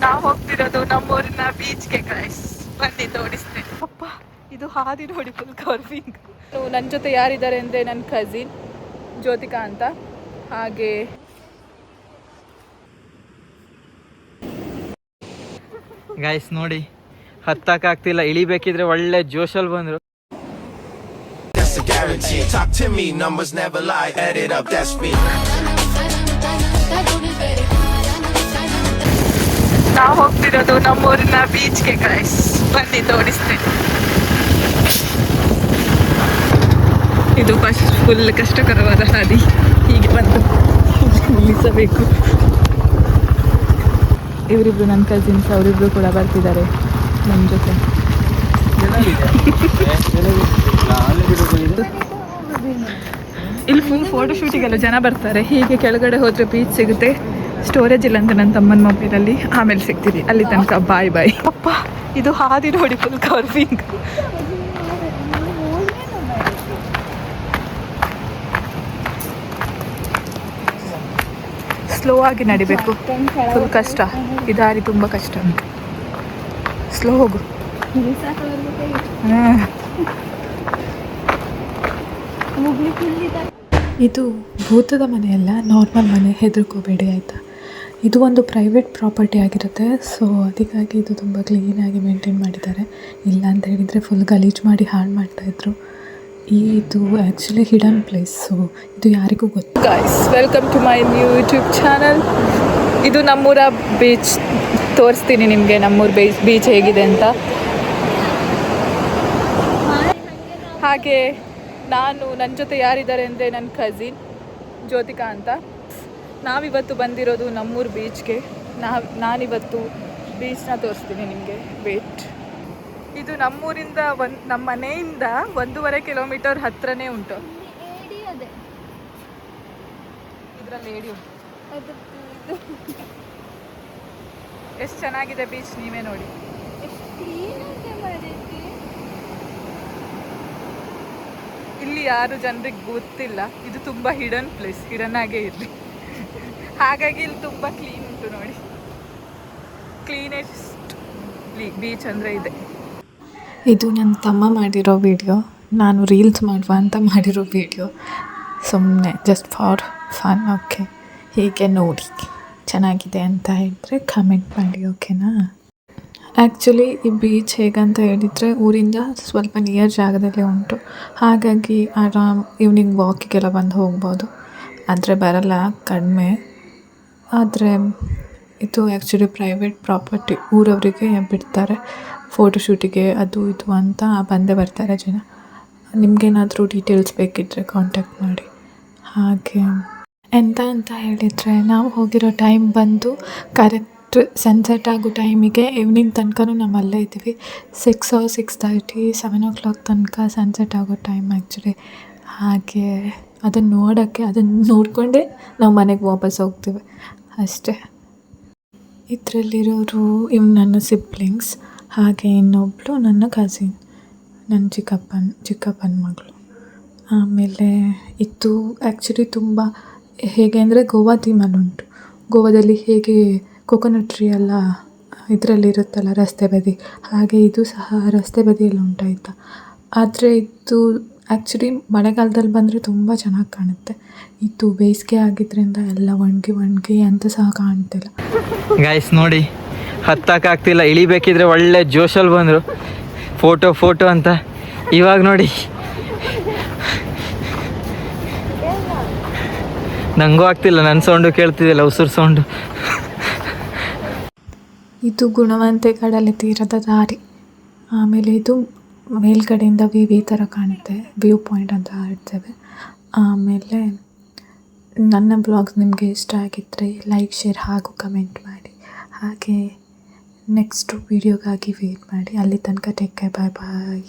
ನಾವು ಹೋಗ್ತಿರೋದು ನಮ್ಮೂರಿನ ಬೀಚ್ಗೆ ಗೈಸ್. ಬನ್ನಿ ತೋರಿಸ್ತೇನೆ. ಅಪ್ಪ ಇದು ಹಾದಿ ನೋಡಿ ಫುಲ್ ಕರ್ವಿಂಗ್. ನನ್ನ ಜೊತೆ ಯಾರಿದ್ದಾರೆ ಅಂದರೆ ನನ್ನ ಕಸಿನ್ ಜ್ಯೋತಿಕಾ ಅಂತ. ಹಾಗೆ ಗೈಸ್ ನೋಡಿ, ಹತ್ತಕ್ಕಾಗ್ತಿಲ್ಲ, ಇಳಿಬೇಕಿದ್ರೆ ಒಳ್ಳೆ ಜೋಶಲ್ಲಿ ಬಂದರು. Talk to me, numbers never lie, add it up, that's me. ನಾವು ಹೋಗ್ತಿರೋದು ನಮ್ಮೂರಿನ ಬೀಚ್ಗೆ ಗೈಸ್. ಬನ್ನಿ ತೋರಿಸ್ತೇನೆ. ಇದು ಫುಲ್ ಕಷ್ಟಕರವಾದ ಹಾದಿ. ಹೀಗೆ ಬಂದು ನಿಲ್ಲಿಸಬೇಕು. ಇವರಿಬ್ರು ನನ್ನ ಕಸಿನ್ಸ್, ಅವರಿಬ್ರು ಕೂಡ ಬರ್ತಿದ್ದಾರೆ ನಮ್ಮ ಜೊತೆ. ಇಲ್ಲಿ ಫುಲ್ ಫೋಟೋ ಶೂಟಿಗೆಲ್ಲ ಜನ ಬರ್ತಾರೆ. ಹೀಗೆ ಕೆಳಗಡೆ ಹೋದರೆ ಬೀಚ್ ಸಿಗುತ್ತೆ. ಸ್ಟೋರೇಜ್ ಇಲ್ಲ ಅಂತ ನನ್ನ ತಮ್ಮನ ಮೊಬೈಲಲ್ಲಿ. ಆಮೇಲೆ ಸಿಗ್ತೀವಿ. ಅಲ್ಲಿ ತನಕ ಬಾಯ್ ಬಾಯ್. ಅಪ್ಪ ಇದು ಹಾದಿ ನೋಡಿ ಫುಲ್ ಕರ್ವಿಂಗ್. ಸ್ಲೋ ಆಗಿ ನಡಿಬೇಕು, ಫುಲ್ ಕಷ್ಟ. ಈ ದಾರಿ ತುಂಬ ಕಷ್ಟ. ಸ್ಲೋ ಹೋಗು. ಇದು ಭೂತದ ಮನೆಯಲ್ಲ, ನಾರ್ಮಲ್ ಮನೆ. ಹೆದರ್ಕೋಬೇಡಿ ಆಯಿತಾ. ಇದು ಒಂದು ಪ್ರೈವೇಟ್ ಪ್ರಾಪರ್ಟಿ ಆಗಿರುತ್ತೆ. ಸೊ ಅದಕ್ಕಾಗಿ ಇದು ತುಂಬ ಕ್ಲೀನಾಗಿ ಮೇಂಟೈನ್ ಮಾಡಿದ್ದಾರೆ. ಇಲ್ಲ ಅಂತ ಹೇಳಿದರೆ ಫುಲ್ ಗಲೀಜು ಮಾಡಿ ಹಾಳು ಮಾಡ್ತಾಯಿದ್ರು. ಇದು ಆ್ಯಕ್ಚುಲಿ ಹಿಡನ್ ಪ್ಲೇಸ್. ಸೊ ಇದು ಯಾರಿಗೂ ಗೊತ್ತು. Guys, welcome to my new YouTube channel. ಇದು ನಮ್ಮೂರ ಬೀಚ್. ತೋರಿಸ್ತೀನಿ ನಿಮಗೆ ನಮ್ಮೂರ ಬೀಚ್ ಹೇಗಿದೆ ಅಂತ. ಹಾಗೆ ನನ್ನ ಜೊತೆ ಯಾರಿದ್ದಾರೆ ಅಂದರೆ ನನ್ನ ಕಸಿನ್ ಜ್ಯೋತಿಕಾ ಅಂತ. ನಾವಿವತ್ತು ಬಂದಿರೋದು ನಮ್ಮೂರು ಬೀಚ್ಗೆ. ನಾನಿವತ್ತು ಬೀಚ್ನ ತೋರಿಸ್ತೀನಿ ನಿಮಗೆ. ವೇಟ್. ಇದು ನಮ್ಮೂರಿಂದ ನಮ್ಮ ಮನೆಯಿಂದ 1.5 ಕಿಲೋಮೀಟರ್ ಹತ್ರನೇ ಉಂಟು. ಇದರಲ್ಲಿ ಏಡಿ ಉಂಟು. ಎಷ್ಟು ಚೆನ್ನಾಗಿದೆ ಬೀಚ್, ನೀವೇ ನೋಡಿ. ಇಲ್ಲಿ ಯಾರು ಜನರಿಗೆ ಗೊತ್ತಿಲ್ಲ. ಇದು ತುಂಬ ಹಿಡನ್ ಪ್ಲೇಸ್. ಹಿಡನ್ ಆಗೇ ಇರಲಿ. ಹಾಗಾಗಿ ಇಲ್ಲಿ ತುಂಬ ಕ್ಲೀನ್ ಉಂಟು ನೋಡಿ. ಕ್ಲೀನೆಸ್ಟ್ ಬೀಚ್ ಅಂದರೆ ಇದೆ. ಇದು ನನ್ನ ತಮ್ಮ ಮಾಡಿರೋ ವಿಡಿಯೋ. ನಾನು ರೀಲ್ಸ್ ಮಾಡುವ ಅಂತ ಮಾಡಿರೋ ವಿಡಿಯೋ. ಸುಮ್ಮನೆ ಜಸ್ಟ್ ಫಾರ್ ಫನ್. ಓಕೆ, ಹೀಗೆ ನೋಡಿ ಚೆನ್ನಾಗಿದೆ ಅಂತ ಹೇಳಿದ್ರೆ ಕಮೆಂಟ್ ಮಾಡಿ, ಓಕೆನಾ. ಆ್ಯಕ್ಚುಲಿ ಈ ಬೀಚ್ ಹೇಗಂತ ಹೇಳಿದರೆ ಊರಿಂದ ಸ್ವಲ್ಪ ನಿಯರ್ ಜಾಗದಲ್ಲೇ ಉಂಟು. ಹಾಗಾಗಿ ಆರಾಮ್ ಈವ್ನಿಂಗ್ ವಾಕಿಗೆಲ್ಲ ಬಂದು ಹೋಗ್ಬೋದು. ಆದರೆ ಬರಲ್ಲ, ಕಡಿಮೆ. ಆದರೆ ಇದು ಆ್ಯಕ್ಚುಲಿ ಪ್ರೈವೇಟ್ ಪ್ರಾಪರ್ಟಿ. ಊರವರಿಗೆ ಬಿಡ್ತಾರೆ ಫೋಟೋಶೂಟಿಗೆ ಅದು ಇದು ಅಂತ ಬಂದೇ ಬರ್ತಾರೆ ಜನ. ನಿಮಗೇನಾದರೂ ಡೀಟೇಲ್ಸ್ ಬೇಕಿದ್ದರೆ ಕಾಂಟ್ಯಾಕ್ಟ್ ಮಾಡಿ. ಹಾಗೆ ಎಂತ ಅಂತ ಹೇಳಿದರೆ ನಾವು ಹೋಗಿರೋ ಟೈಮ್ ಬಂದು ಕರೆಕ್ಟ್ ಸನ್ಸೆಟ್ ಆಗೋ ಟೈಮಿಗೆ. ಈವ್ನಿಂಗ್ ತನಕ ನಾವು ಅಲ್ಲೇ ಇದ್ದೀವಿ. 6 or 6:30, 7 o'clock ತನಕ ಸನ್ಸೆಟ್ ಆಗೋ ಟೈಮ್ ಆ್ಯಕ್ಚುಲಿ. ಹಾಗೆ ಅದನ್ನು ನೋಡಿಕೊಂಡೇ ನಾವು ಮನೆಗೆ ವಾಪಸ್ ಹೋಗ್ತೀವಿ ಅಷ್ಟೇ. ಇದರಲ್ಲಿರೋರು ನನ್ನ ಸಿಬ್ಲಿಂಗ್ಸ್. ಹಾಗೆ ಇನ್ನೊಬ್ಬಳು ನನ್ನ ಕಸಿನ್, ನನ್ನ ಚಿಕ್ಕಪ್ಪನ ಮಗಳು. ಆಮೇಲೆ ಇದು ಆ್ಯಕ್ಚುಲಿ ತುಂಬ ಹೇಗೆ ಅಂದರೆ ಗೋವಾ ಥೀಮಲ್ಲಿ ಉಂಟು. ಗೋವಾದಲ್ಲಿ ಹೇಗೆ ಕೊಕೊನಟ್ ಟ್ರೀ ಎಲ್ಲ ಇದರಲ್ಲಿರುತ್ತಲ್ಲ ರಸ್ತೆ ಬದಿ, ಹಾಗೆ ಇದು ಸಹ ರಸ್ತೆ ಬದಿಯಲ್ಲಿ ಉಂಟಾಯ್ತಾ. ಆದರೆ ಇದು ಆ್ಯಕ್ಚುಲಿ ಮಳೆಗಾಲದಲ್ಲಿ ಬಂದರೆ ತುಂಬ ಚೆನ್ನಾಗಿ ಕಾಣುತ್ತೆ. ಇದು ಬೇಸಿಗೆ ಆಗಿದ್ದರಿಂದ ಎಲ್ಲ ಒಣಗಿ ಅಂತ ಸಹ ಕಾಣ್ತಿಲ್ಲ. ಗೈಸ್ ನೋಡಿ, ಹತ್ತಕ್ಕಾಗ್ತಿಲ್ಲ, ಇಳಿಬೇಕಿದ್ರೆ ಒಳ್ಳೆ ಜೋಶಲ್ಲಿ ಬಂದರು. ಫೋಟೋ ಅಂತ. ಇವಾಗ ನೋಡಿ, ನನಗೂ ಆಗ್ತಿಲ್ಲ. ನನ್ನ ಸೌಂಡು ಕೇಳ್ತಿದ್ದಿಲ್ಲ, ಉಸಿರು ಸೌಂಡು. ಇದು ಗುಣವಂತೆ ಕಡಲೆ ತೀರದ ದಾರಿ. ಆಮೇಲೆ ಇದು ಮೇಲ್ಗಡೆಯಿಂದ ವಿ ಥರ ಕಾಣುತ್ತೆ, ವ್ಯೂ ಪಾಯಿಂಟ್ ಅಂತ ಹೇಳ್ತೇವೆ. ಆಮೇಲೆ ನನ್ನ ಬ್ಲಾಗ್ಸ್ ನಿಮಗೆ ಇಷ್ಟ ಆಗಿದ್ದರೆ ಲೈಕ್, ಶೇರ್ ಹಾಗೂ ಕಮೆಂಟ್ ಮಾಡಿ. ಹಾಗೆ ನೆಕ್ಸ್ಟು ವೀಡಿಯೋಗಾಗಿ ವೇಟ್ ಮಾಡಿ. ಅಲ್ಲಿ ತನಕ ಟೇಕ್ ಕೇರ್, ಬಾಯ್ ಬಾಯ್.